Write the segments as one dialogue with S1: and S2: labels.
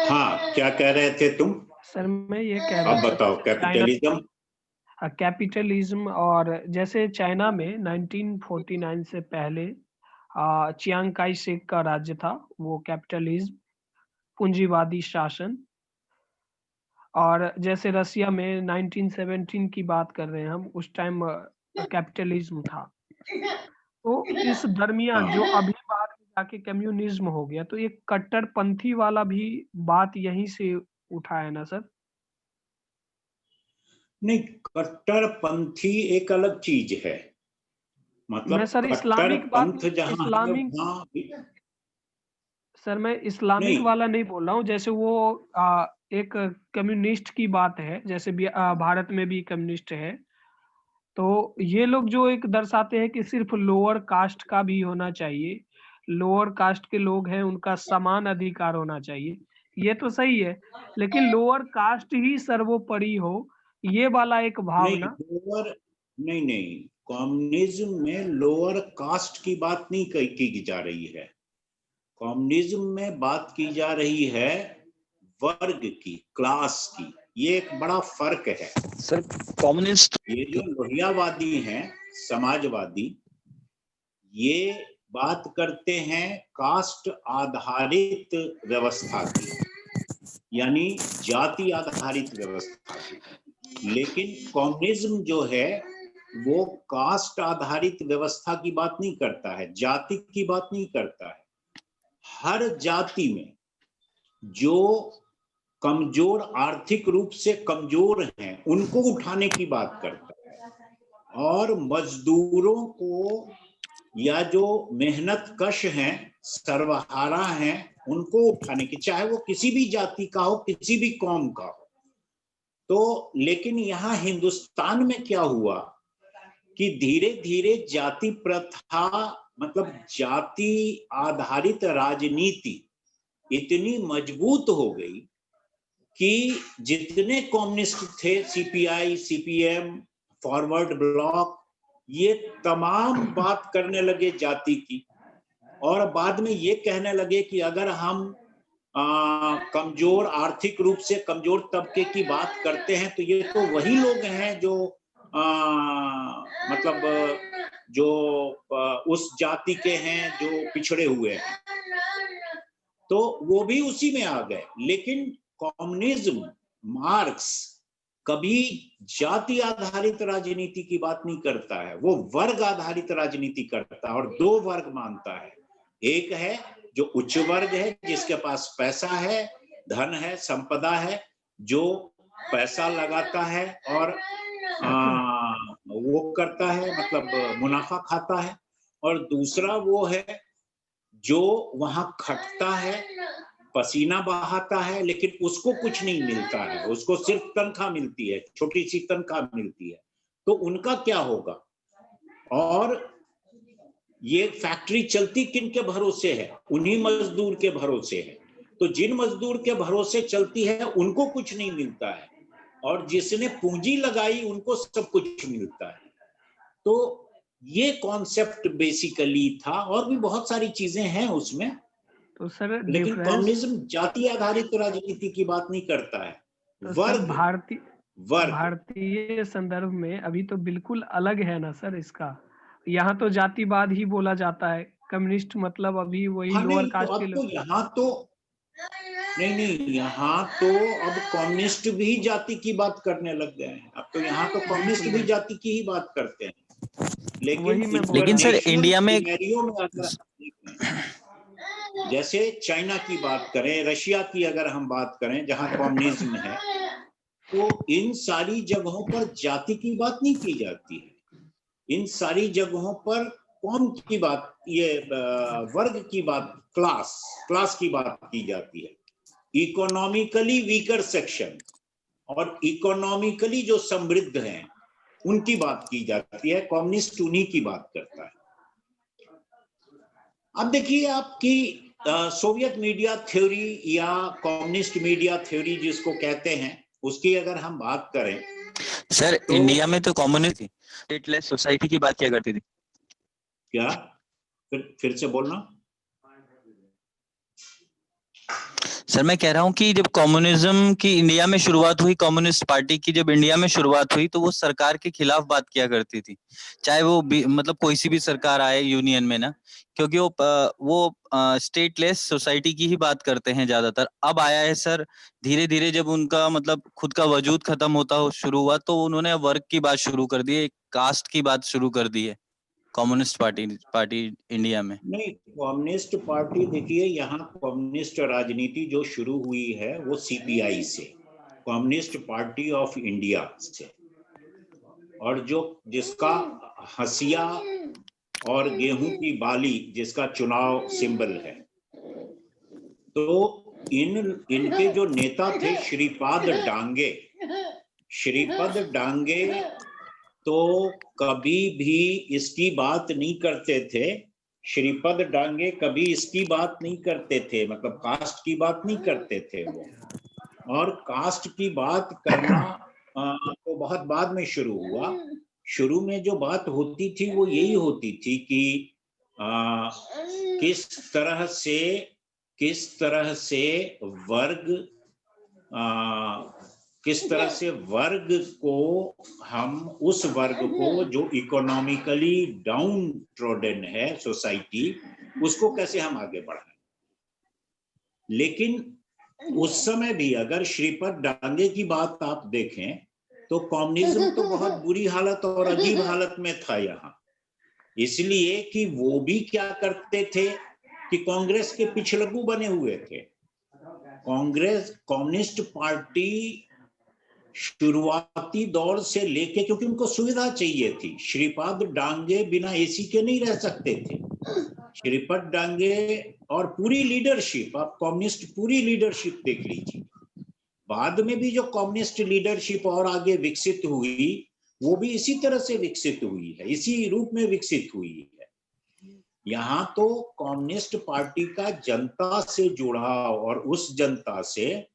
S1: हाँ, क्या कह रहे थे तुम?
S2: सर मैं ये कह रहा
S1: अब
S2: था
S1: बताओ, कैपिटलिज्म।
S2: कैपिटलिज्म, और जैसे चाइना में 1949 से पहले चियांग काई शेक का राज्य था, वो कैपिटलिज्म, पूंजीवादी शासन। और जैसे रसिया में 1917 की बात कर रहे हैं हम, उस टाइम कैपिटलिज्म था। तो इस दरमियान जो अभी बाद में जाके कम्युनिज्म हो गया, तो ये कट्टरपंथी वाला भी बात यहीं से उठा है ना सर?
S1: नहीं, कट्टरपंथी एक अलग चीज है। मतलब
S2: मैं सर इस्लामिक बात,
S1: कट्टरपंथ जहां है
S2: इस्लामिक
S1: वहां
S2: सर मैं इस्लामिक
S1: नहीं।
S2: वाला नहीं बोल रहा हूँ। जैसे वो एक कम्युनिस्ट की बात है, जैसे भी भारत में भी कम्युनिस्ट है, तो ये लोग जो एक दर्शाते हैं कि सिर्फ लोअर कास्ट का भी होना चाहिए, लोअर कास्ट के लोग हैं उनका समान अधिकार होना चाहिए, ये तो सही है, लेकिन लोअर कास्ट ही सर्वोपरि हो, ये वाला एक
S1: नहीं,
S2: भावना।
S1: नहीं, कम्युनिज्म में लोअर कास्ट की बात नहीं की जा रही है। कम्युनिज्म में बात की जा रही है वर्ग की, क्लास की। ये एक बड़ा फर्क है
S3: सर। कम्युनिस्ट,
S1: ये जो लोहियावादी हैं, समाजवादी, ये बात करते हैं कास्ट आधारित व्यवस्था की, यानी जाति आधारित व्यवस्था की। लेकिन कम्युनिज्म जो है वो कास्ट आधारित व्यवस्था की बात नहीं करता है, जाति की बात नहीं करता है। हर जाति में जो कमजोर, आर्थिक रूप से कमजोर हैं, उनको उठाने की बात करता है। और मजदूरों को, या जो मेहनत कश हैं, सर्वहारा हैं, उनको उठाने की, चाहे वो किसी भी जाति का हो, किसी भी कौम का हो। तो लेकिन यहाँ हिंदुस्तान में क्या हुआ कि धीरे धीरे जाति प्रथा, मतलब जाति आधारित राजनीति इतनी मजबूत हो गई कि जितने कम्युनिस्ट थे, सीपीआई, सीपीएम, फॉरवर्ड ब्लॉक, ये तमाम बात करने लगे जाति की। और बाद में ये कहने लगे कि अगर हम कमजोर, आर्थिक रूप से कमजोर तबके की बात करते हैं, तो ये तो वही लोग हैं जो मतलब जो उस जाति के हैं जो पिछड़े हुए हैं, तो वो भी उसी में आ गए। लेकिन कम्युनिज्म, मार्क्स कभी जाति आधारित राजनीति की बात नहीं करता है, वो वर्ग आधारित राजनीति करता है और दो वर्ग मानता है। एक है जो उच्च वर्ग है, जिसके पास पैसा है, धन है, संपदा है, जो पैसा लगाता है और वो करता है, मतलब मुनाफा खाता है। और दूसरा वो है जो वहां खटता है, पसीना बहाता है, लेकिन उसको कुछ नहीं मिलता है, उसको सिर्फ तनख्वाह मिलती है, छोटी सी तनख्वाह मिलती है। तो उनका क्या होगा? और ये फैक्ट्री चलती किन के भरोसे है? उन्हीं मजदूर के भरोसे है। तो जिन मजदूर के भरोसे चलती है उनको कुछ नहीं मिलता है, और जिसने पूंजी लगाई उनको सब कुछ मिलता है। तो ये कॉन्सेप्ट बेसिकली था, और भी बहुत सारी चीजें हैं उसमें।
S2: तो सर
S1: लेकिन कम्युनिज्म जाति आधारित राजनीति की बात नहीं करता है,
S2: तो
S1: वर्ग,
S2: भारतीय संदर्भ में अभी तो बिल्कुल अलग है ना सर इसका। यहाँ तो जातिवाद ही बोला जाता है, कम्युनिस्ट मतलब अभी वही लोअर कास्ट के लोग।
S1: यहाँ तो नहीं, यहाँ तो अब कम्युनिस्ट भी जाति की बात करने लग गए हैं। अब तो यहाँ तो कम्युनिस्ट भी जाति की ही बात करते हैं। लेकिन
S3: सर इंडिया में
S1: जैसे चाइना की बात करें, रशिया की अगर हम बात करें, जहां कम्युनिज्म है, तो इन सारी जगहों पर जाति की बात नहीं की जाती है। इन सारी जगहों पर कौम की बात, ये वर्ग की बात, क्लास की बात की जाती है। इकोनॉमिकली वीकर सेक्शन और इकोनॉमिकली जो समृद्ध हैं उनकी बात की जाती है। कम्युनिस्ट उन्हीं की बात करता है। अब देखिए, आपकी सोवियत मीडिया थ्योरी या कम्युनिस्ट मीडिया थ्योरी जिसको कहते हैं, उसकी अगर हम बात करें
S3: सर, तो इंडिया में तो कम्युनिस्ट स्टेटलेस सोसाइटी की बात किया करती थी।
S1: क्या? फिर से बोलना।
S3: सर मैं कह रहा हूँ कि जब कम्युनिज्म की इंडिया में शुरुआत हुई, कम्युनिस्ट पार्टी की जब इंडिया में शुरुआत हुई, तो वो सरकार के खिलाफ बात किया करती थी, चाहे वो मतलब कोई सी भी सरकार आए यूनियन में ना, क्योंकि वो स्टेटलेस सोसाइटी की ही बात करते हैं ज्यादातर। अब आया है सर धीरे धीरे, जब उनका मतलब खुद का वजूद खत्म होता शुरू हुआ, तो उन्होंने वर्ग की बात शुरू कर दी है, कास्ट की बात शुरू कर दी है कम्युनिस्ट पार्टी इंडिया में।
S1: नहीं, कम्युनिस्ट पार्टी देखिए, यहाँ कम्युनिस्ट राजनीति जो शुरू हुई है वो सीपीआई से, कम्युनिस्ट पार्टी ऑफ इंडिया से, और जो जिसका हसिया और गेहूं की बाली जिसका चुनाव सिंबल है। तो इनके जो नेता थे श्रीपाद डांगे तो कभी भी इसकी बात नहीं करते थे। श्रीपद डांगे कभी इसकी बात नहीं करते थे, मतलब कास्ट की बात नहीं करते थे वो। और कास्ट की बात करना तो बहुत बाद में शुरू हुआ। शुरू में जो बात होती थी वो यही होती थी कि किस तरह से वर्ग को, हम उस वर्ग को जो इकोनॉमिकली डाउन ट्रोडन है सोसाइटी, उसको कैसे हम आगे बढ़ाएं। लेकिन उस समय भी अगर श्रीपद डांगे की बात आप देखें तो कम्युनिज्म तो बहुत बुरी हालत और अजीब हालत में था यहाँ, इसलिए कि वो भी क्या करते थे कि कांग्रेस के पिछलग्गू बने हुए थे। कम्युनिस्ट पार्टी शुरुआती दौर से लेके, क्योंकि उनको सुविधा चाहिए थी, श्रीपाद डांगे बिना एसी के नहीं रह सकते थे। श्रीपद डांगे और पूरी लीडरशिप, आप कम्युनिस्ट पूरी लीडरशिप देख लीजिए, बाद में भी जो कम्युनिस्ट लीडरशिप और आगे विकसित हुई वो भी इसी तरह से विकसित हुई है, इसी रूप में विकसित हुई है। यहाँ तो कम्युनिस्ट पार्टी का जनता से जुड़ाव और उस जनता से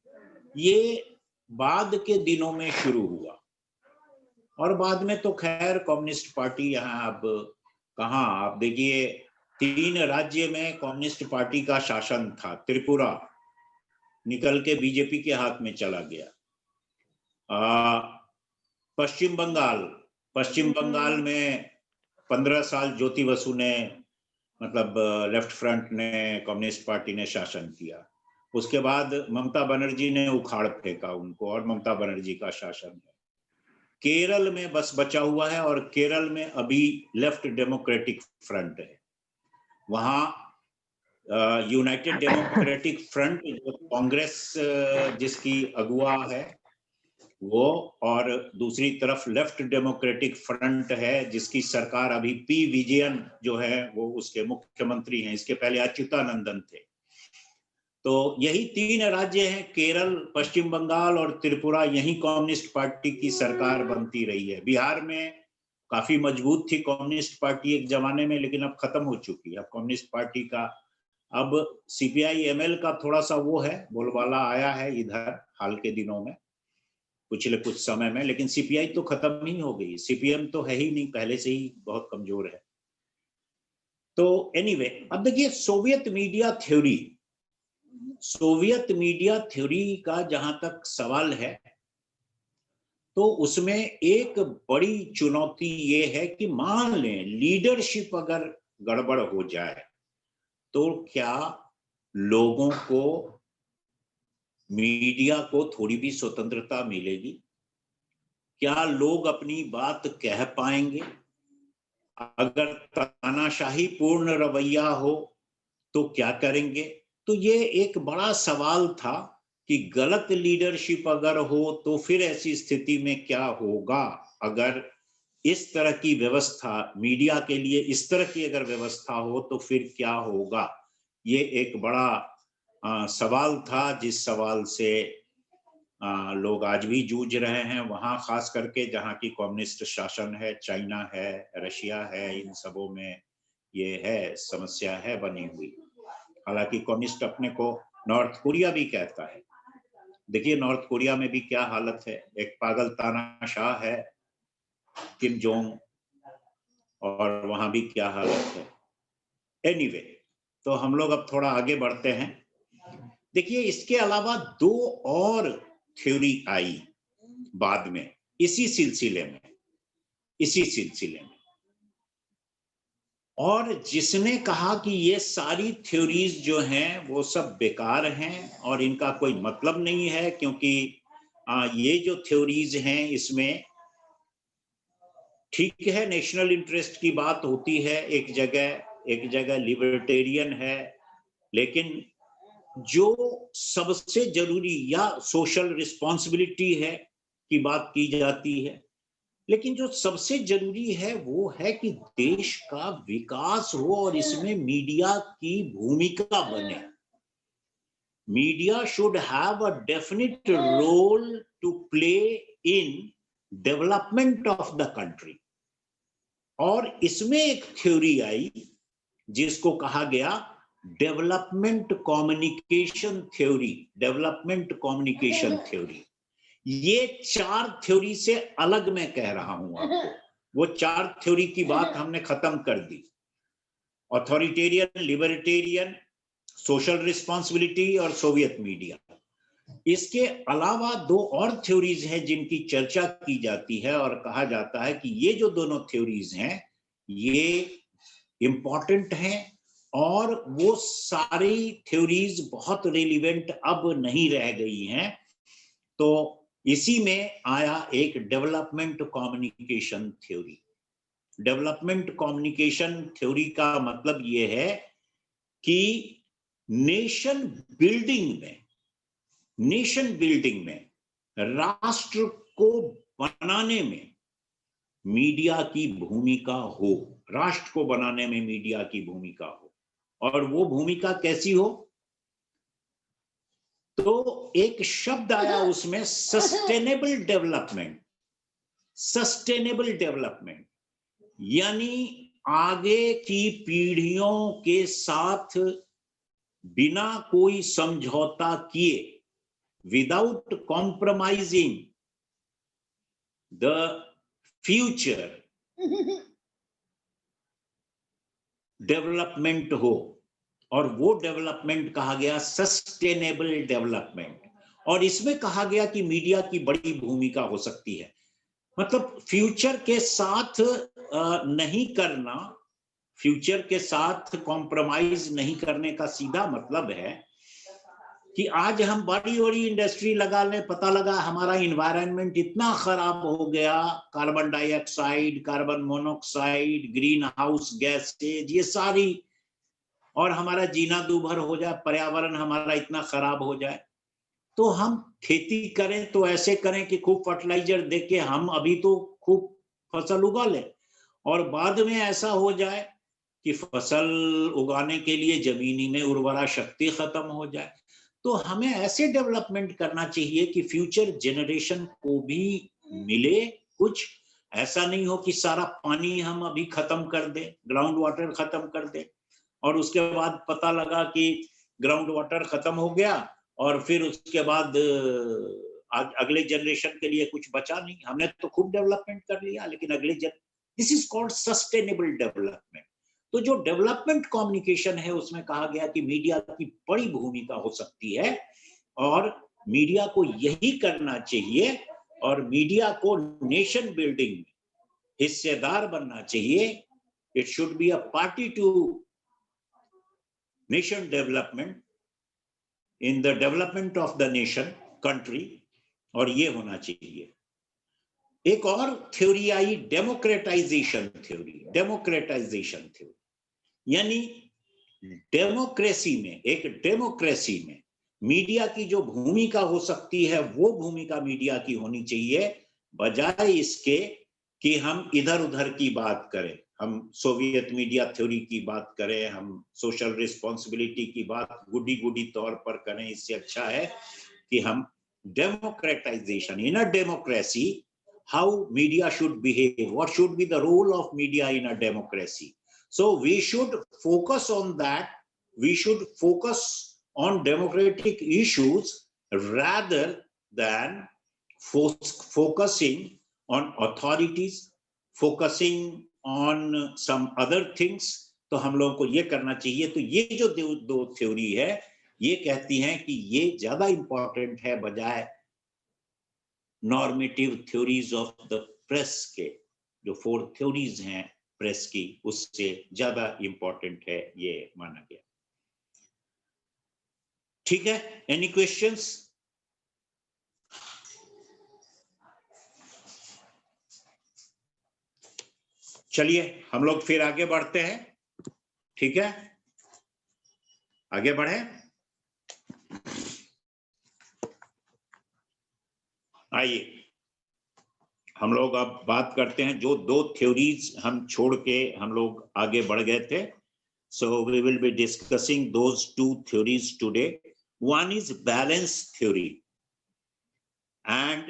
S1: ये बाद के दिनों में शुरू हुआ, और बाद में तो खैर कम्युनिस्ट पार्टी यहाँ अब कहाँ, आप देखिए 3 राज्य में कम्युनिस्ट पार्टी का शासन था। त्रिपुरा निकल के बीजेपी के हाथ में चला गया। पश्चिम बंगाल में 15 साल ज्योति बसु ने, मतलब लेफ्ट फ्रंट ने, कम्युनिस्ट पार्टी ने शासन किया। उसके बाद ममता बनर्जी ने उखाड़ फेंका उनको, और ममता बनर्जी का शासन है। केरल में बस बचा हुआ है, और केरल में अभी लेफ्ट डेमोक्रेटिक फ्रंट है। वहां यूनाइटेड डेमोक्रेटिक फ्रंट जो कांग्रेस जिसकी अगुआ है वो, और दूसरी तरफ लेफ्ट डेमोक्रेटिक फ्रंट है जिसकी सरकार अभी पी विजयन जो है वो उसके मुख्यमंत्री हैं। इसके पहले अच्युतानंदन थे। तो यही 3 राज्य हैं, केरल, पश्चिम बंगाल और त्रिपुरा, यही कम्युनिस्ट पार्टी की सरकार बनती रही है। बिहार में काफी मजबूत थी कम्युनिस्ट पार्टी एक जमाने में, लेकिन अब खत्म हो चुकी है। अब कम्युनिस्ट पार्टी का, अब सीपीआई एमएल का थोड़ा सा वो है, बोलबाला आया है इधर हाल के दिनों में, पिछले कुछ समय में, लेकिन सीपीआई तो खत्म ही हो गई। सीपीएम तो है ही नहीं, पहले से ही बहुत कमजोर है। तो एनीवे, अब देखिए सोवियत मीडिया थ्योरी का जहां तक सवाल है, तो उसमें एक बड़ी चुनौती ये है कि मान लें लीडरशिप अगर गड़बड़ हो जाए तो क्या लोगों को, मीडिया को थोड़ी भी स्वतंत्रता मिलेगी? क्या लोग अपनी बात कह पाएंगे? अगर तानाशाही पूर्ण रवैया हो तो क्या करेंगे? तो ये एक बड़ा सवाल था कि गलत लीडरशिप अगर हो तो फिर ऐसी स्थिति में क्या होगा। अगर इस तरह की व्यवस्था, मीडिया के लिए इस तरह की अगर व्यवस्था हो तो फिर क्या होगा? ये एक बड़ा सवाल था, जिस सवाल से लोग आज भी जूझ रहे हैं। वहां खास करके जहां की कम्युनिस्ट शासन है, चाइना है, रशिया है, इन सबों में ये है, समस्या है बनी हुई। हालांकि कम्युनिस्ट अपने को नॉर्थ कोरिया भी कहता है। देखिए नॉर्थ कोरिया में भी क्या हालत है। एक पागल तानाशाह है किम जोंग, और वहां भी क्या हालत है। एनीवे, तो हम लोग अब थोड़ा आगे बढ़ते हैं। देखिए, इसके अलावा 2 और थ्योरी आई बाद में इसी सिलसिले में, और जिसने कहा कि ये सारी थ्योरीज जो हैं वो सब बेकार हैं और इनका कोई मतलब नहीं है, क्योंकि ये जो थ्योरीज हैं इसमें ठीक है नेशनल इंटरेस्ट की बात होती है एक जगह लिबर्टेरियन है, लेकिन जो सबसे जरूरी या सोशल रिस्पॉन्सिबिलिटी है की बात की जाती है, लेकिन जो सबसे जरूरी है वो है कि देश का विकास हो और इसमें मीडिया की भूमिका बने। Media should have a definite role to play in development of the country. और इसमें एक थ्योरी आई जिसको कहा गया डेवलपमेंट कम्युनिकेशन थ्योरी। ये 4 थ्योरी से अलग मैं कह रहा हूं आपको। वो 4 थ्योरी की बात हमने खत्म कर दी, ऑथोरिटेरियन, लिबर्टेरियन, सोशल रिस्पॉन्सिबिलिटी और सोवियत मीडिया। इसके अलावा 2 और थ्योरीज हैं जिनकी चर्चा की जाती है और कहा जाता है कि ये जो दोनों थ्योरीज हैं ये इंपॉर्टेंट हैं और वो सारी थ्योरीज बहुत रिलेवेंट अब नहीं रह गई हैं। तो इसी में आया एक development communication theory. Development communication theory का मतलब ये है कि नेशन बिल्डिंग में राष्ट्र को बनाने में मीडिया की भूमिका हो, राष्ट्र को बनाने में मीडिया की भूमिका हो। और वो भूमिका कैसी हो? तो एक शब्द आया उसमें, सस्टेनेबल डेवलपमेंट, यानी आगे की पीढ़ियों के साथ बिना कोई समझौता किए, without compromising the future, development हो। और वो डेवलपमेंट कहा गया सस्टेनेबल डेवलपमेंट। और इसमें कहा गया कि मीडिया की बड़ी भूमिका हो सकती है। मतलब फ्यूचर के साथ नहीं करना, फ्यूचर के साथ कॉम्प्रोमाइज नहीं करने का सीधा मतलब है कि आज हम बड़ी इंडस्ट्री लगा लें, पता लगा हमारा एनवायरनमेंट इतना खराब हो गया, carbon dioxide, carbon monoxide, green house gases, ये सारी, और हमारा जीना दूभर हो जाए, पर्यावरण हमारा इतना खराब हो जाए, तो हम खेती करें तो ऐसे करें कि खूब फर्टिलाइजर देके हम अभी तो खूब फसल उगा लें, और बाद में ऐसा हो जाए कि फसल उगाने के लिए जमीनी में उर्वरा शक्ति खत्म हो जाए। तो हमें ऐसे डेवलपमेंट करना चाहिए कि फ्यूचर जनरेशन को भी मिले कुछ। ऐसा नहीं हो कि सारा पानी हम अभी खत्म कर दें, ग्राउंड वाटर खत्म कर दें, और उसके बाद पता लगा कि ग्राउंड वाटर खत्म हो गया और फिर उसके बाद अगले जनरेशन के लिए कुछ बचा नहीं। हमने तो खूब डेवलपमेंट कर लिया, लेकिन this is called sustainable development. तो जो डेवलपमेंट कम्युनिकेशन है उसमें कहा गया कि मीडिया की बड़ी भूमिका हो सकती है और मीडिया को यही करना चाहिए, और मीडिया को नेशन बिल्डिंग में हिस्सेदार बनना चाहिए। It should be a party to nation development, in the development of the nation, country, और ये होना चाहिए। एक और थ्योरी आई, डेमोक्रेटाइजेशन थ्योरी, यानी डेमोक्रेसी में मीडिया की जो भूमिका हो सकती है वो भूमिका मीडिया की होनी चाहिए, बजाय इसके कि हम इधर उधर की बात करें, हम सोवियत मीडिया थ्योरी की बात करें, हम सोशल रिस्पॉन्सिबिलिटी की बात गुडी तौर पर करें। इससे अच्छा है कि हम democratisation, in a democracy, how media should behave, what should be the role of media in a democracy. So we should focus on that. We should focus on democratic issues rather than focusing on authorities, focusing on some other things, तो हम लोगों को ये करना चाहिए। तो ये जो दो थ्योरी है, ये कहती हैं कि ये ज्यादा इंपॉर्टेंट है बजाय normative theories of the press के। जो 4 थ्योरीज हैं प्रेस की, उससे ज्यादा इंपॉर्टेंट है, ये माना गया। ठीक है, एनी क्वेश्चंस? चलिए हम लोग फिर आगे बढ़ते हैं। ठीक है, आगे बढ़े। आइए हम लोग अब बात करते हैं, जो 2 थ्योरीज हम छोड़ के हम लोग आगे बढ़ गए थे। So we will be discussing those 2 theories today. One is balance theory and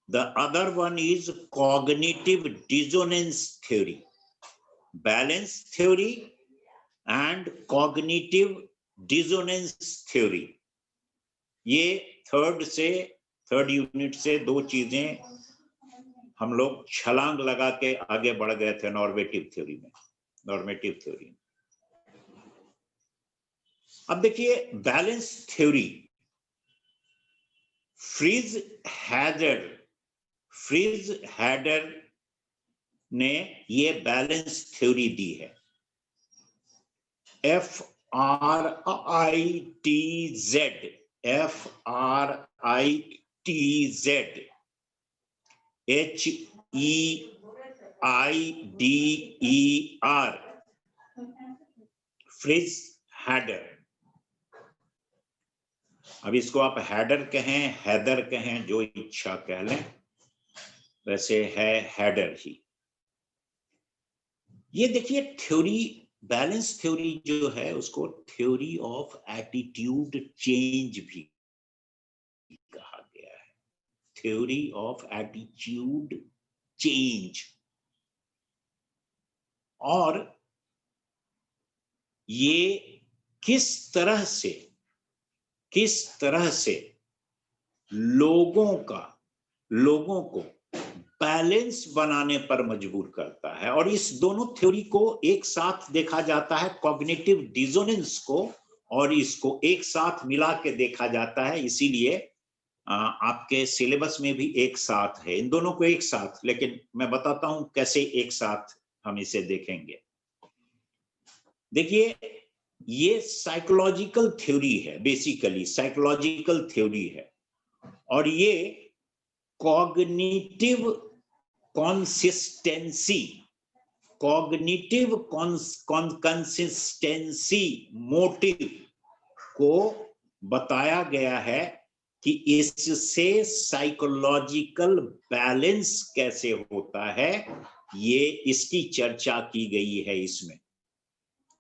S1: the other one is cognitive dissonance theory. Balance theory and cognitive dissonance theory, ये थर्ड यूनिट से 2 चीजें हम लोग छलांग लगा के आगे बढ़ गए थे नॉर्मेटिव थ्योरी में। अब देखिए बैलेंस थ्योरी, फ्रीज हैडर ने ये बैलेंस थ्योरी दी है। FRITZ HEIDER, Fritz Heider. अब इसको आप हैडर कहें, हैदर कहें, जो इच्छा कह लें, वैसे है हैडर ही। ये देखिए थ्योरी, बैलेंस थ्योरी जो है उसको थ्योरी ऑफ एटीट्यूड चेंज भी कहा गया है। Theory of attitude change. और ये किस तरह से लोगों को बैलेंस बनाने पर मजबूर करता है। और इस दोनों थ्योरी को एक साथ देखा जाता है, कॉग्निटिव डिसोनेंस को और इसको एक साथ मिला के देखा जाता है। इसीलिए आपके सिलेबस में भी एक साथ है, इन दोनों को एक साथ। लेकिन मैं बताता हूं कैसे एक साथ हम इसे देखेंगे। देखिए ये साइकोलॉजिकल थ्योरी है, बेसिकली साइकोलॉजिकल थ्योरी है, और ये कॉग्निटिव कंसिस्टेंसी मोटिव को बताया गया है कि इससे साइकोलॉजिकल बैलेंस कैसे होता है, ये इसकी चर्चा की गई है इसमें।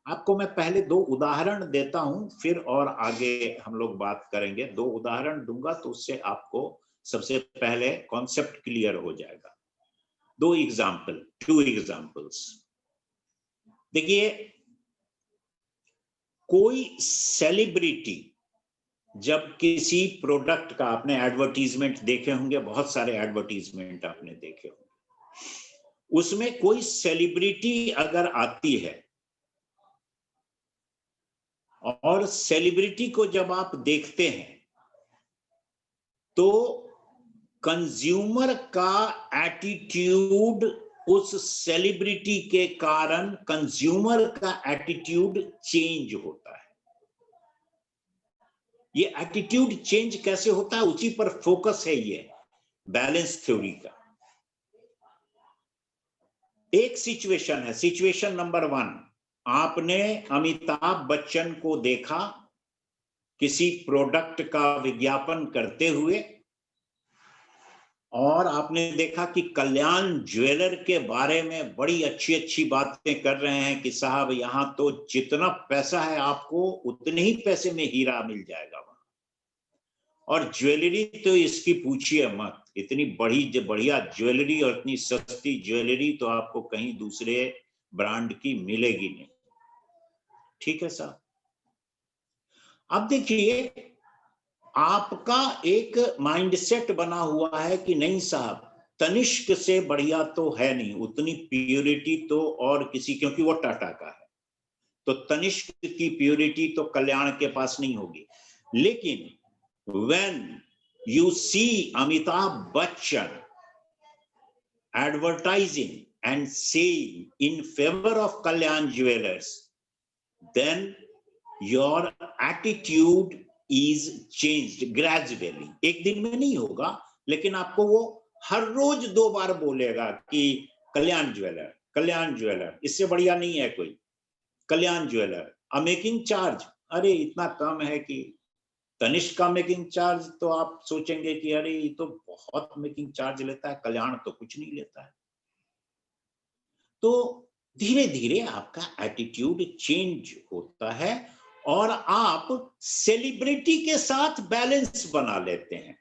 S1: आपको मैं पहले 2 उदाहरण देता हूं, फिर और आगे हम लोग बात करेंगे। 2 उदाहरण दूंगा तो उससे आपको सबसे पहले कॉन्सेप्ट क्लियर हो जाएगा। 2 एग्जाम्पल्स। देखिए कोई सेलिब्रिटी जब किसी प्रोडक्ट का, आपने एडवर्टीजमेंट देखे होंगे, बहुत सारे एडवर्टीजमेंट आपने देखे होंगे, उसमें कोई सेलिब्रिटी अगर आती है और सेलिब्रिटी को जब आप देखते हैं तो कंज्यूमर का एटीट्यूड, उस सेलिब्रिटी के कारण कंज्यूमर का एटीट्यूड चेंज होता है। ये एटीट्यूड चेंज कैसे होता है, उसी पर फोकस है ये बैलेंस थ्योरी का। एक सिचुएशन है, सिचुएशन नंबर 1, आपने अमिताभ बच्चन को देखा किसी प्रोडक्ट का विज्ञापन करते हुए, और आपने देखा कि कल्याण ज्वेलर के बारे में बड़ी अच्छी बातें कर रहे हैं कि साहब यहां तो जितना पैसा है आपको उतने ही पैसे में हीरा मिल जाएगा वहां, और ज्वेलरी तो इसकी पूछिए मत, इतनी बढ़िया ज्वेलरी और इतनी सस्ती ज्वेलरी तो आपको कहीं दूसरे ब्रांड की मिलेगी नहीं। ठीक है साहब। अब देखिए आपका एक माइंडसेट बना हुआ है कि नहीं साहब, तनिष्क से बढ़िया तो है नहीं, उतनी प्योरिटी तो और किसी, क्योंकि वो टाटा का है, तो तनिष्क की प्योरिटी तो कल्याण के पास नहीं होगी। लेकिन when you see Amitabh Bachchan advertising and saying in favor of Kalyan Jewelers, then your attitude is changed gradually. एक दिन में नहीं होगा, लेकिन आपको वो हर रोज 2 बार बोलेगा कि कल्याण ज्वेलर, कल्याण ज्वेलर, इससे बढ़िया नहीं है कोई, कल्याण ज्वेलर। मेकिंग चार्ज, अरे इतना कम है कि तनिष्क का मेकिंग चार्ज तो आप सोचेंगे कि अरे ये तो बहुत मेकिंग चार्ज लेता है, कल्याण तो कुछ नहीं लेता है। तो धीरे धीरे आपका एटीट्यूड चेंज होता है और आप सेलिब्रिटी के साथ बैलेंस बना लेते हैं।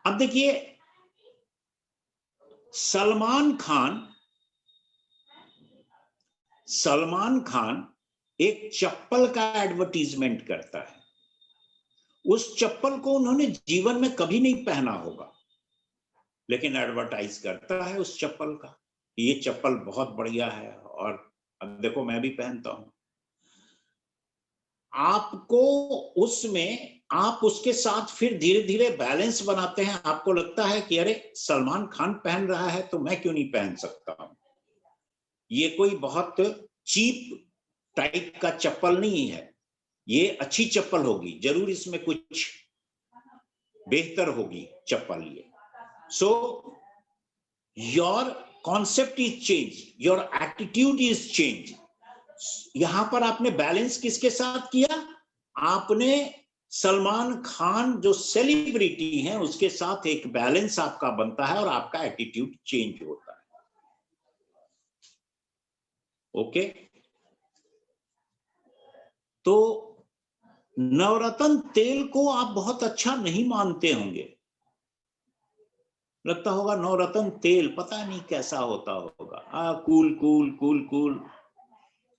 S1: अब देखिए, सलमान खान एक चप्पल का एडवर्टीजमेंट करता है। उस चप्पल को उन्होंने जीवन में कभी नहीं पहना होगा, लेकिन एडवर्टाइज करता है उस चप्पल का, ये चप्पल बहुत बढ़िया है और अब देखो मैं भी पहनता हूं। आपको उसमें, आप उसके साथ फिर धीरे धीरे बैलेंस बनाते हैं। आपको लगता है कि अरे सलमान खान पहन रहा है तो मैं क्यों नहीं पहन सकता हूं। ये कोई बहुत चीप टाइप का चप्पल नहीं है, ये अच्छी चप्पल होगी, जरूर इसमें कुछ बेहतर होगी चप्पल ये। So your concept is change, your attitude is change. यहां पर आपने बैलेंस किसके साथ किया? आपने सलमान खान जो सेलिब्रिटी हैं उसके साथ एक बैलेंस आपका बनता है और आपका एटीट्यूड चेंज होता है। ओके, तो नवरत्न तेल को आप बहुत अच्छा नहीं मानते होंगे, लगता होगा नवरत्न तेल पता नहीं कैसा होता होगा, कूल कूल कूल कूल।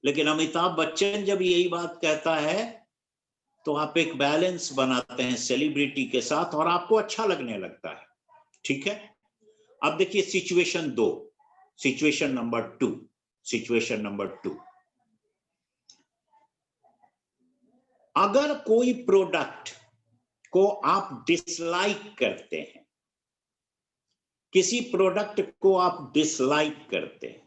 S1: लेकिन अमिताभ बच्चन जब यही बात कहता है तो आप एक बैलेंस बनाते हैं सेलिब्रिटी के साथ और आपको अच्छा लगने लगता है। ठीक है, अब देखिए सिचुएशन 2, सिचुएशन नंबर 2। अगर कोई प्रोडक्ट को आप डिसलाइक करते हैं, किसी प्रोडक्ट को आप डिसलाइक करते हैं,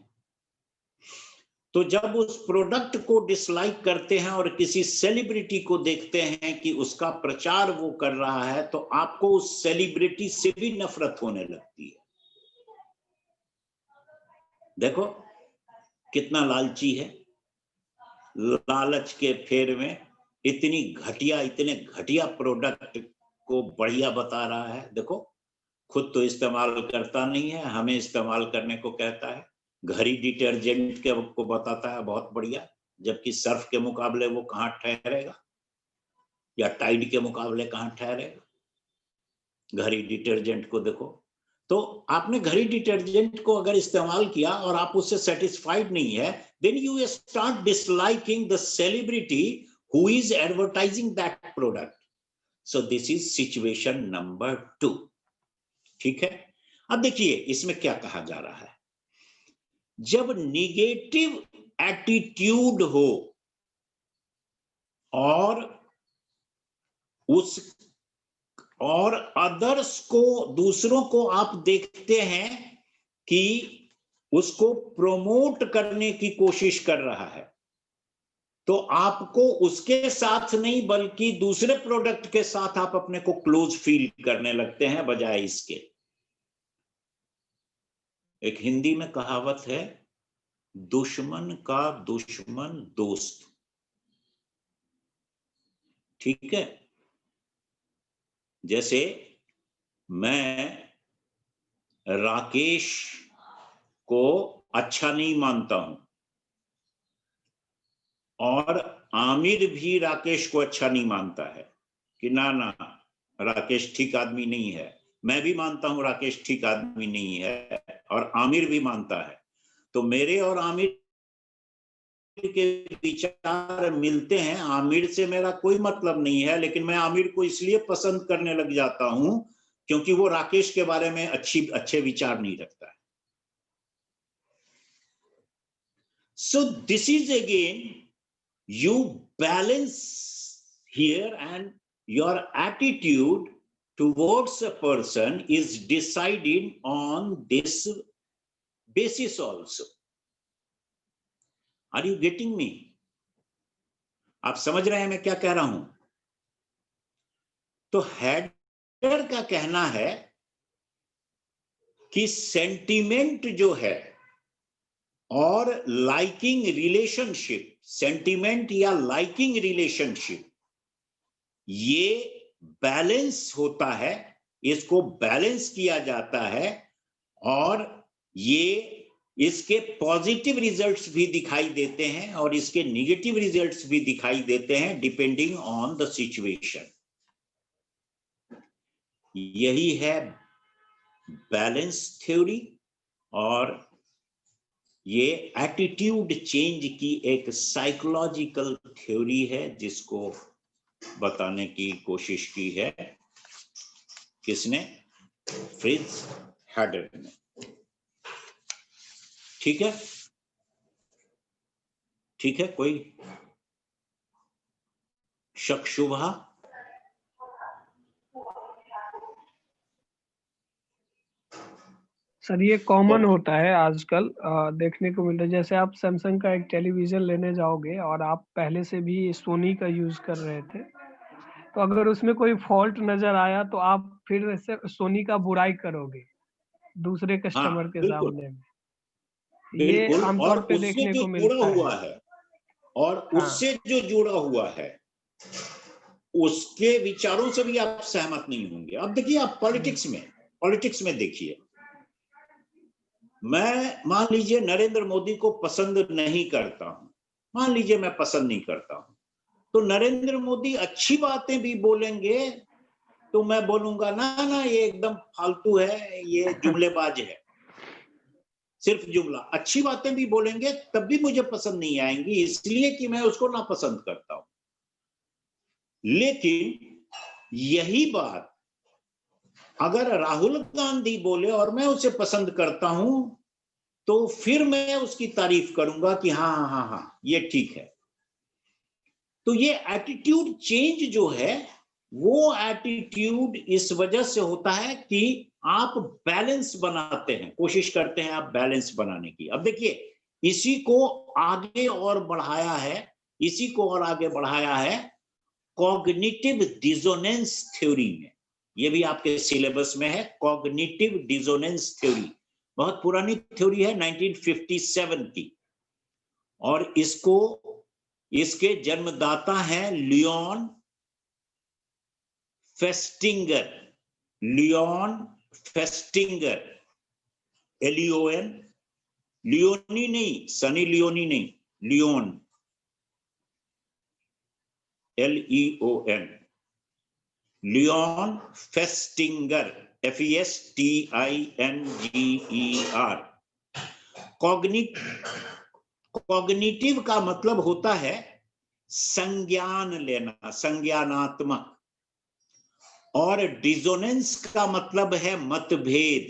S1: तो जब उस प्रोडक्ट को डिसलाइक करते हैं और किसी सेलिब्रिटी को देखते हैं कि उसका प्रचार वो कर रहा है, तो आपको उस सेलिब्रिटी से भी नफरत होने लगती है। देखो कितना लालची है, लालच के फेर में इतने घटिया प्रोडक्ट को बढ़िया बता रहा है। देखो खुद तो इस्तेमाल करता नहीं है, हमें इस्तेमाल करने को कहता है। घड़ी डिटर्जेंट के को बताता है बहुत बढ़िया, जबकि सर्फ के मुकाबले वो कहाँ ठहरेगा, या टाइड के मुकाबले कहाँ ठहरेगा। घड़ी डिटर्जेंट को देखो, तो आपने घड़ी डिटर्जेंट को अगर इस्तेमाल किया और आप उससे सेटिस्फाइड नहीं है, then you start disliking the celebrity who is advertising that product. So this is situation number 2। ठीक है, अब देखिए इसमें क्या कहा जा रहा है। जब निगेटिव एटीट्यूड हो और अदर्स को, दूसरों को आप देखते हैं कि उसको प्रोमोट करने की कोशिश कर रहा है, तो आपको उसके साथ नहीं बल्कि दूसरे प्रोडक्ट के साथ आप अपने को क्लोज फील करने लगते हैं बजाय इसके। एक हिंदी में कहावत है, दुश्मन का दुश्मन दोस्त। ठीक है, जैसे मैं राकेश को अच्छा नहीं मानता हूं और आमिर भी राकेश को अच्छा नहीं मानता है कि ना राकेश ठीक आदमी नहीं है। मैं भी मानता हूं राकेश ठीक आदमी नहीं है और आमिर भी मानता है। तो मेरे और आमिर के विचार मिलते हैं। आमिर से मेरा कोई मतलब नहीं है, लेकिन मैं आमिर को इसलिए पसंद करने लग जाता हूं क्योंकि वो राकेश के बारे में अच्छे विचार नहीं रखता है। So this is again, you balance here, and your attitude towards a person is decided on this basis also. Are you getting me? आप समझ रहे हैं मैं क्या कह रहा हूं? तो हेडर का कहना है कि सेंटीमेंट जो है और लाइकिंग रिलेशनशिप, सेंटीमेंट या लाइकिंग रिलेशनशिप, ये बैलेंस होता है, इसको बैलेंस किया जाता है, और ये इसके पॉजिटिव रिजल्ट्स भी दिखाई देते हैं और इसके नेगेटिव रिजल्ट्स भी दिखाई देते हैं डिपेंडिंग ऑन द सिचुएशन। यही है बैलेंस थ्योरी, और ये एटीट्यूड चेंज की एक साइकोलॉजिकल थ्योरी है जिसको बताने की कोशिश की है किसने? फ्रिट्ज हेडर ने। ठीक है, ठीक है, कोई शक शुबहा?
S2: सर ये कॉमन होता है आजकल, देखने को मिलता है। जैसे आप सैमसंग का एक टेलीविजन लेने जाओगे और आप पहले से भी सोनी का यूज कर रहे थे, तो अगर उसमें कोई फॉल्ट नजर आया तो आप फिर से सोनी का बुराई करोगे दूसरे कस्टमर के सामने में। ये
S1: बिल्कुल,
S2: आमतौर
S1: और
S2: पे
S1: उससे
S2: देखने
S1: जो
S2: को
S1: जुड़ा
S2: मिलता
S1: हुआ
S2: है।
S1: है, और
S2: हाँ।
S1: उससे जो जुड़ा हुआ है उसके विचारों से भी आप सहमत नहीं होंगे। अब देखिए, आप पॉलिटिक्स में देखिए, मैं मान लीजिए नरेंद्र मोदी को पसंद नहीं करता हूं, मान लीजिए मैं पसंद नहीं करता हूं, तो नरेंद्र मोदी अच्छी बातें भी बोलेंगे तो मैं बोलूंगा ना ना ये एकदम फालतू है, ये जुमलेबाज है, सिर्फ जुमला। अच्छी बातें भी बोलेंगे तब भी मुझे पसंद नहीं आएंगी, इसलिए कि मैं उसको नापसंद करता हूं। लेकिन यही बात अगर राहुल गांधी बोले और मैं उसे पसंद करता हूं, तो फिर मैं उसकी तारीफ करूंगा कि हाँ हाँ हाँ ये ठीक है। तो ये एटीट्यूड चेंज जो है, वो एटीट्यूड इस वजह से होता है कि आप बैलेंस बनाते हैं, कोशिश करते हैं आप बैलेंस बनाने की। अब देखिए, इसी को आगे और बढ़ाया है कॉग्निटिव डिसोनेंस थ्योरी में। ये भी आपके सिलेबस में है, कॉग्निटिव डिसोनेंस थ्योरी। बहुत पुरानी थ्योरी है, 1957 की, और इसके जन्मदाता हैं लियोन फेस्टिंगर, L-E-O-N, लियोनी नहीं, सनी लियोनी नहीं, Leon, L-E-O-N, Leon Festinger, F-E-S-T-I-N-G-E-R। Cognitive का मतलब होता है संज्ञान लेना, संज्ञानात्मक, और डिसोनेंस का मतलब है मतभेद,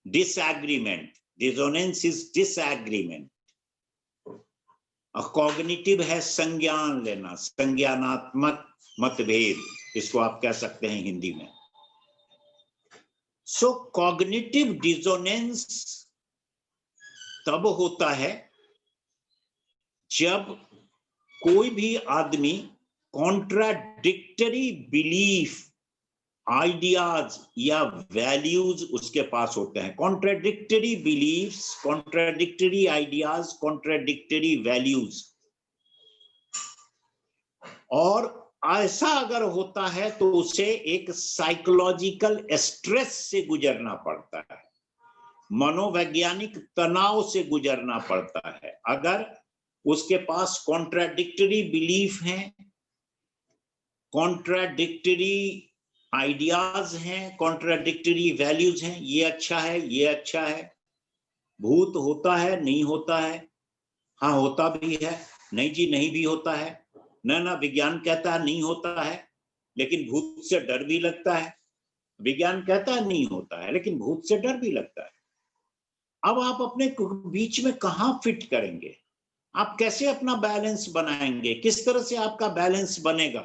S1: disagreement. Dissonance is disagreement, cognitive है संज्ञान लेना, संज्ञानात्मक मतभेद, इसको आप कह सकते हैं हिंदी में। सो कॉग्निटिव डिसोनेंस तब होता है जब कोई भी आदमी कॉन्ट्राडिक्टरी बिलीफ, आइडियाज या वैल्यूज उसके पास होते हैं। Contradictory beliefs, contradictory ideas, contradictory values, और ऐसा अगर होता है तो उसे एक साइकोलॉजिकल स्ट्रेस से गुजरना पड़ता है, मनोवैज्ञानिक तनाव से गुजरना पड़ता है। अगर उसके पास कॉन्ट्राडिक्टरी बिलीफ हैं, कॉन्ट्राडिक्टरी आइडियाज हैं, कॉन्ट्राडिक्टरी वैल्यूज हैं, ये अच्छा है, ये अच्छा है, भूत होता है, नहीं होता है, हाँ होता भी है, नहीं जी नहीं भी होता है, ना विज्ञान कहता है नहीं होता है, लेकिन भूत से डर भी लगता है। विज्ञान कहता है नहीं होता है, लेकिन भूत से डर भी लगता है। अब आप अपने बीच में कहां फिट करेंगे? आप कैसे अपना बैलेंस बनाएंगे? किस तरह से आपका बैलेंस बनेगा?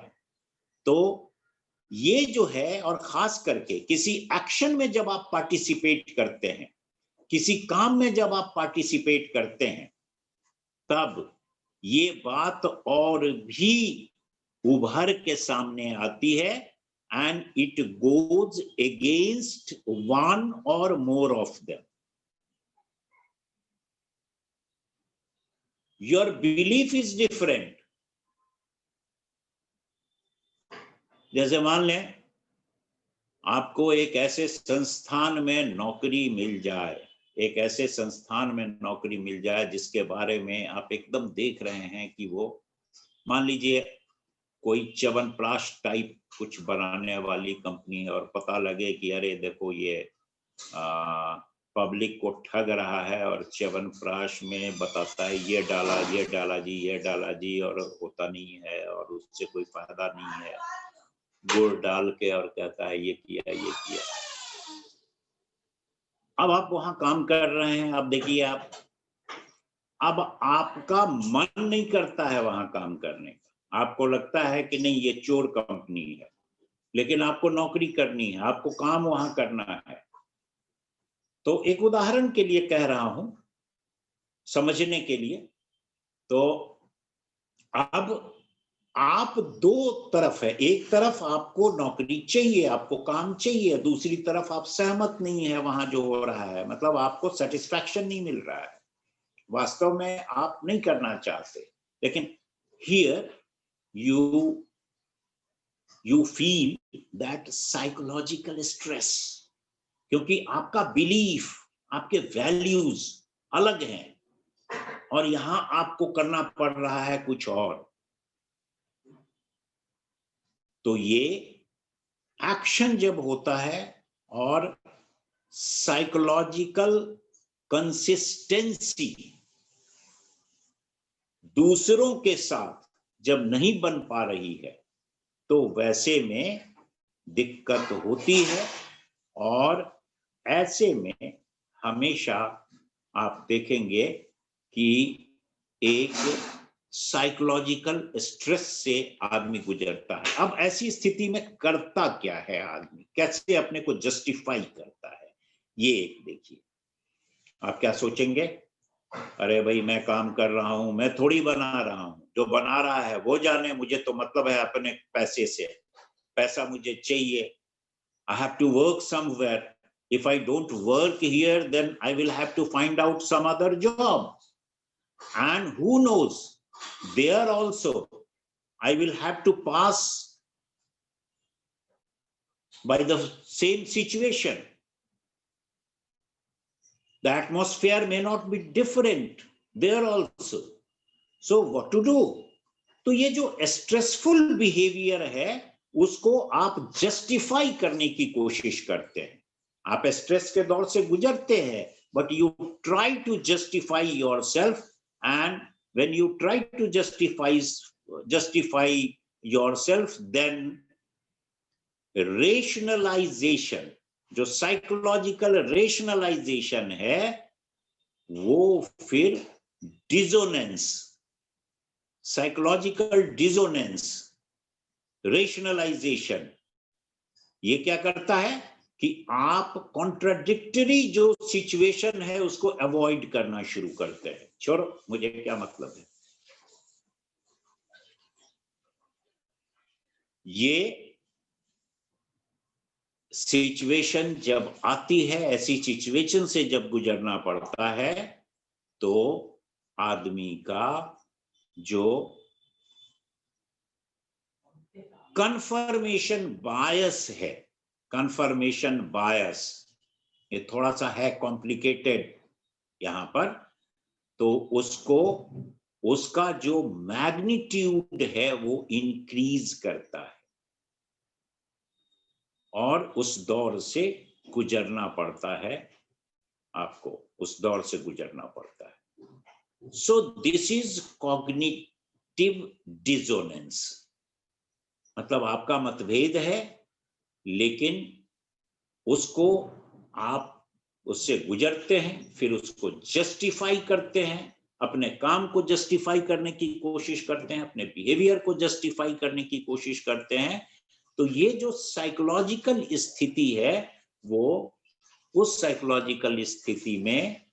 S1: तो ये जो है, और खास करके किसी एक्शन में जब आप पार्टिसिपेट करते हैं, किसी काम में जब आप पार्टिसिपेट करते हैं, तब ये बात और भी उभर के सामने आती है, and it goes against one or more of them. Your belief is different. जैसे मान लें आपको एक ऐसे संस्थान में नौकरी मिल जाए, एक ऐसे संस्थान में नौकरी मिल जाए जिसके बारे में आप एकदम देख रहे हैं कि वो, मान लीजिए कोई च्यवनप्राश टाइप कुछ बनाने वाली कंपनी है, और पता लगे कि अरे देखो ये पब्लिक को ठग रहा है, और च्यवनप्राश में बताता है ये डाला जी, ये डाला जी, और होता नहीं है, और उससे कोई फायदा नहीं है, गुड़ डाल के, और कहता है ये किया ये किया। अब आप वहां काम कर रहे हैं, अब देखिए आप, अब आपका मन नहीं करता है वहां काम करने का, आपको लगता है कि नहीं ये चोर कंपनी है, लेकिन आपको नौकरी करनी है, आपको काम वहां करना है। तो एक उदाहरण के लिए कह रहा हूं, समझने के लिए। तो अब आप दो तरफ है, एक तरफ आपको नौकरी चाहिए, आपको काम चाहिए, दूसरी तरफ आप सहमत नहीं है वहां जो हो रहा है, मतलब आपको सेटिस्फैक्शन नहीं मिल रहा है, वास्तव में आप नहीं करना चाहते, लेकिन here you feel that psychological stress, क्योंकि आपका बिलीफ, आपके वैल्यूज अलग हैं, और यहां आपको करना पड़ रहा है कुछ और। तो ये एक्शन जब होता है, और साइकोलॉजिकल कंसिस्टेंसी दूसरों के साथ जब नहीं बन पा रही है, तो वैसे में दिक्कत होती है, और ऐसे में हमेशा आप देखेंगे कि एक साइकोलॉजिकल स्ट्रेस से आदमी गुजरता है। अब ऐसी स्थिति में करता क्या है आदमी, कैसे अपने को जस्टिफाई करता है, ये एक देखिए। आप क्या सोचेंगे, अरे भाई मैं काम कर रहा हूं, मैं थोड़ी बना रहा हूं, जो बना रहा है वो जाने, मुझे तो मतलब है अपने पैसे से, पैसा मुझे चाहिए, I have to work somewhere. If I don't work here, then I will have to find out some other job. And who knows, there also I will have to pass by the same situation. The atmosphere may not be different there also. So what to do? तो ये जो stressful behaviour है, उसको आप justify करने की कोशिश करते हैं। आप स्ट्रेस के दौर से गुजरते हैं, but you try to justify yourself, and when you try to justify yourself, then rationalisation, जो साइकोलॉजिकल रेशनलाइजेशन है, वो फिर डिसोनेंस, साइकोलॉजिकल डिसोनेंस, रेशनलाइजेशन, ये क्या करता है कि आप कॉन्ट्राडिक्टरी जो सिचुएशन है उसको अवॉइड करना शुरू करते हैं। छोड़ो, मुझे क्या मतलब है। ये सिचुएशन जब आती है, ऐसी सिचुएशन से जब गुजरना पड़ता है, तो आदमी का जो कंफर्मेशन बायस है, कंफर्मेशन बायस, ये थोड़ा सा है कॉम्प्लिकेटेड यहां पर, तो उसको, उसका जो मैग्नीट्यूड है वो इंक्रीज करता है, और उस दौर से गुजरना पड़ता है। आपको उस दौर से गुजरना पड़ता है। सो दिस इज कॉग्निटिव डिसोनेंस, मतलब आपका मतभेद है लेकिन उसको आप उससे गुजरते हैं, फिर उसको जस्टिफाई करते हैं, अपने काम को जस्टिफाई करने की कोशिश करते हैं, अपने बिहेवियर को जस्टिफाई करने की कोशिश करते हैं। तो ये जो साइकोलॉजिकल स्थिति है, वो उस साइकोलॉजिकल स्थिति में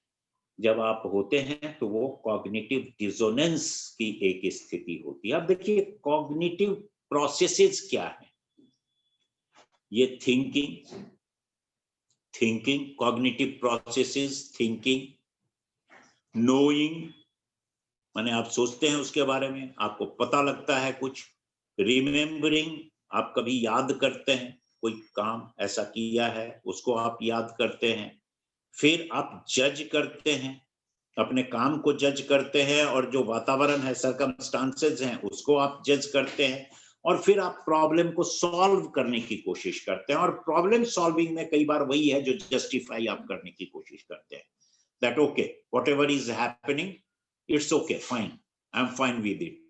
S1: जब आप होते हैं तो वो कॉग्निटिव डिसोनेंस की एक स्थिति होती है। अब देखिए कॉग्निटिव प्रोसेसेस क्या है। ये thinking, cognitive processes, thinking, knowing, माने आप सोचते हैं उसके बारे में, आपको पता लगता है कुछ, रिमेम्बरिंग, आप कभी याद करते हैं, कोई काम ऐसा किया है उसको आप याद करते हैं, फिर आप जज करते हैं, अपने काम को जज करते हैं, और जो वातावरण है, सर्कमस्टांसेस हैं, उसको आप जज करते हैं, और फिर आप प्रॉब्लम को सॉल्व करने की कोशिश करते हैं। और प्रॉब्लम सॉल्विंग में कई बार वही है जो जस्टिफाई आप करने की कोशिश करते हैं, that okay whatever is happening it's okay, fine, I am fine with it.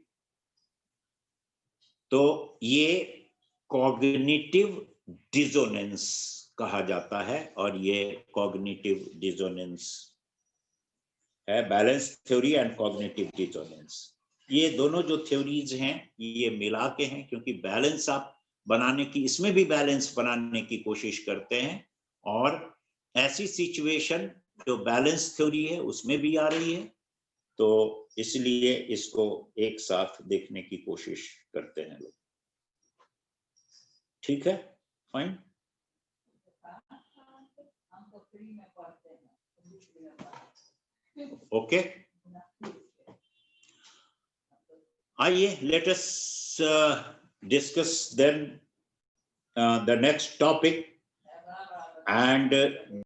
S1: तो ये कॉग्निटिव डिसोनेंस कहा जाता है, और ये कॉग्निटिव डिसोनेंस है balance theory and cognitive dissonance. ये दोनों जो थ्योरीज हैं ये मिला के हैं, क्योंकि बैलेंस आप बनाने की, इसमें भी बैलेंस बनाने की कोशिश करते हैं, और ऐसी सिचुएशन जो बैलेंस थ्योरी है उसमें भी आ रही है, तो इसलिए इसको एक साथ देखने की कोशिश करते हैं लोग। ठीक है, फाइन। ओके, आइए let us discuss then the next topic, and